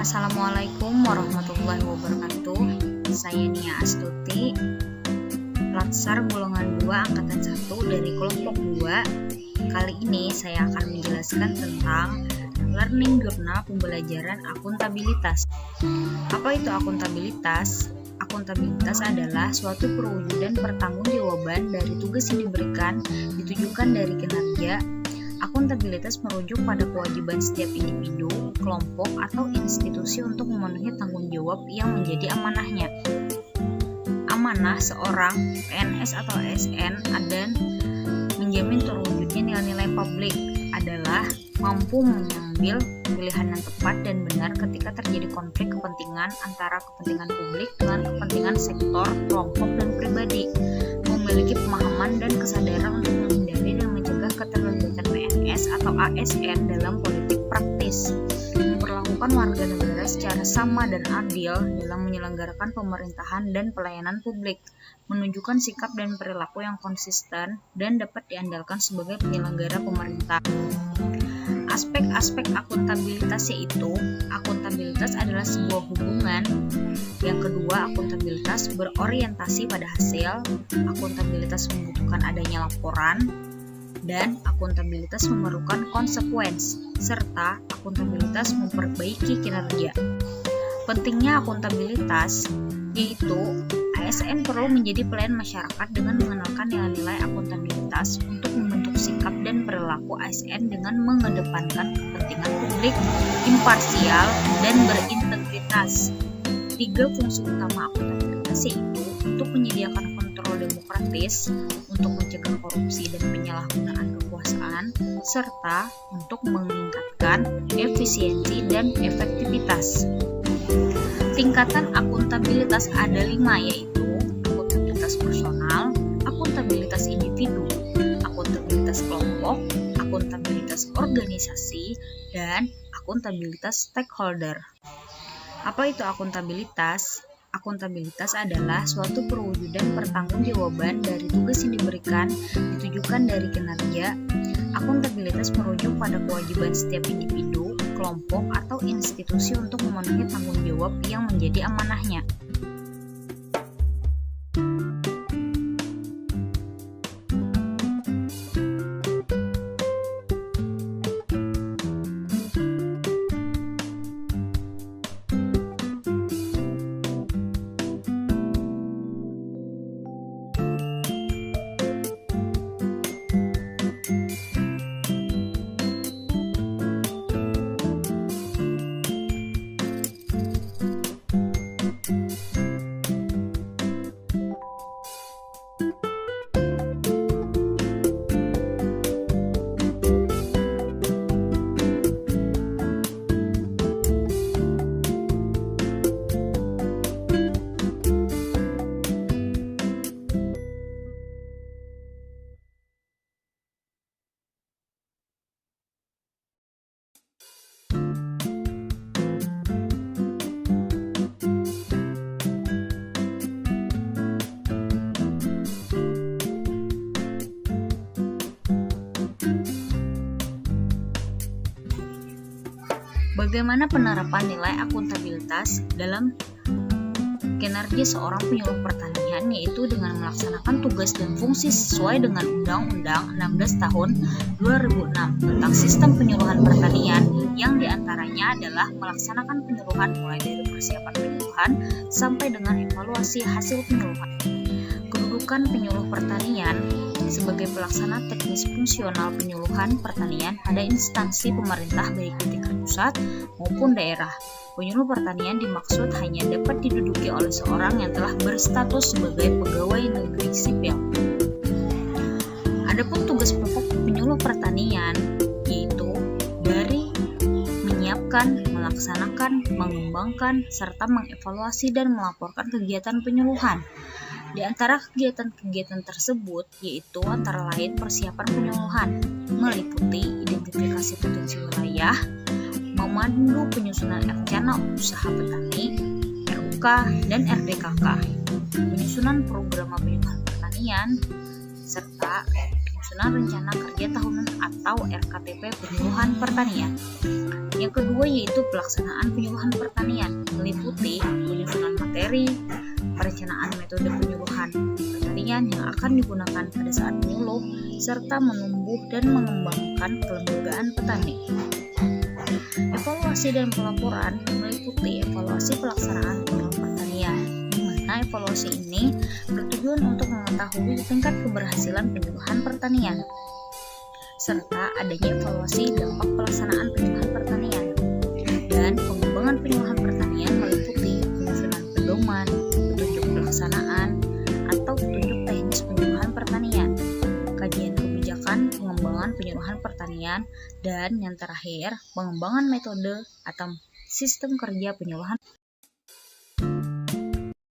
Assalamualaikum warahmatullahi wabarakatuh. Saya Nia Astuti, Latsar golongan 2 angkatan 1 dari kelompok 2. Kali ini saya akan menjelaskan tentang Learning Journal Pembelajaran Akuntabilitas. Apa itu akuntabilitas? Akuntabilitas adalah suatu perwujudan pertanggungjawaban dari tugas yang diberikan, ditujukan dari kinerja. Akuntabilitas merujuk pada kewajiban setiap individu, kelompok, atau institusi untuk memenuhi tanggung jawab yang menjadi amanahnya. Amanah seorang PNS atau ASN dan menjamin terwujudnya nilai-nilai publik adalah mampu mengambil pilihan yang tepat dan benar ketika terjadi konflik kepentingan antara kepentingan publik dengan kepentingan sektor, kelompok, dan pribadi, memiliki pemahaman dan kesadaran untuk menghindari dan mencegah keterlibatan PNS atau ASN dalam politik praktis, memperlakukan warga negara secara sama dan adil dalam menyelenggarakan pemerintahan dan pelayanan publik, menunjukkan sikap dan perilaku yang konsisten dan dapat diandalkan sebagai penyelenggara pemerintah. Aspek-aspek akuntabilitas yaitu akuntabilitas adalah sebuah hubungan. Yang kedua, akuntabilitas berorientasi pada hasil. Akuntabilitas membutuhkan adanya laporan, dan akuntabilitas memerlukan konsekuensi, serta akuntabilitas memperbaiki kinerja. Pentingnya akuntabilitas yaitu ASN perlu menjadi pelayan masyarakat dengan mengenalkan nilai-nilai akuntabilitas untuk membentuk sikap dan perilaku ASN dengan mengedepankan kepentingan publik, imparsial, dan berintegritas. 3 fungsi utama akuntabilitas yaitu untuk menyediakan kontrol demokratis, untuk mencegah korupsi dan penyalahgunaan kekuasaan, serta untuk meningkatkan efisiensi dan efektivitas. Tingkatan akuntabilitas ada 5 yaitu akuntabilitas personal, akuntabilitas individu, akuntabilitas kelompok, akuntabilitas organisasi, dan akuntabilitas stakeholder. Apa itu akuntabilitas? Akuntabilitas adalah suatu perwujudan pertanggungjawaban dari tugas yang diberikan, ditujukan dari kinerja. Akuntabilitas merujuk pada kewajiban setiap individu, kelompok, atau institusi untuk memenuhi tanggung jawab yang menjadi amanahnya. Bagaimana penerapan nilai akuntabilitas dalam kinerja seorang penyuluh pertanian, yaitu dengan melaksanakan tugas dan fungsi sesuai dengan Undang-Undang 16 Tahun 2006 tentang Sistem Penyuluhan Pertanian, yang diantaranya adalah melaksanakan penyuluhan mulai dari persiapan penyuluhan sampai dengan evaluasi hasil penyuluhan. Kedudukan penyuluh pertanian sebagai pelaksana teknis fungsional penyuluhan pertanian pada instansi pemerintah baik di tingkat pusat maupun daerah. Penyuluh pertanian dimaksud hanya dapat diduduki oleh seorang yang telah berstatus sebagai pegawai negeri sipil. Adapun tugas pokok penyuluh pertanian yaitu dari menyiapkan, melaksanakan, mengembangkan, serta mengevaluasi dan melaporkan kegiatan penyuluhan. Di antara kegiatan-kegiatan tersebut yaitu antara lain persiapan penyuluhan, meliputi identifikasi potensi wilayah, memandu penyusunan rencana usaha petani, RUK, dan RDKK, penyusunan program penyuluhan pertanian, serta penyusunan rencana kerja tahunan atau RKTP penyuluhan pertanian. Yang kedua yaitu pelaksanaan penyuluhan pertanian, meliputi penyusunan materi, perencanaan metode penyuluhan pertanian yang akan digunakan pada saat menyuluh, serta menumbuh dan mengembangkan kelembagaan petani. Evaluasi dan pelaporan meliputi evaluasi pelaksanaan penyuluhan pertanian, di mana evaluasi ini bertujuan untuk mengetahui tingkat keberhasilan penyuluhan pertanian, serta adanya evaluasi dampak pelaksanaan penyuluhan pertanian. Dan pengembangan penyuluhan pertanian meliputi penyusunan pedoman, petunjuk pelaksanaan, atau petunjuk teknis penyuluhan pertanian, kajian kebijakan pengembangan penyuluhan pertanian, dan yang terakhir, pengembangan metode atau sistem kerja penyuluhan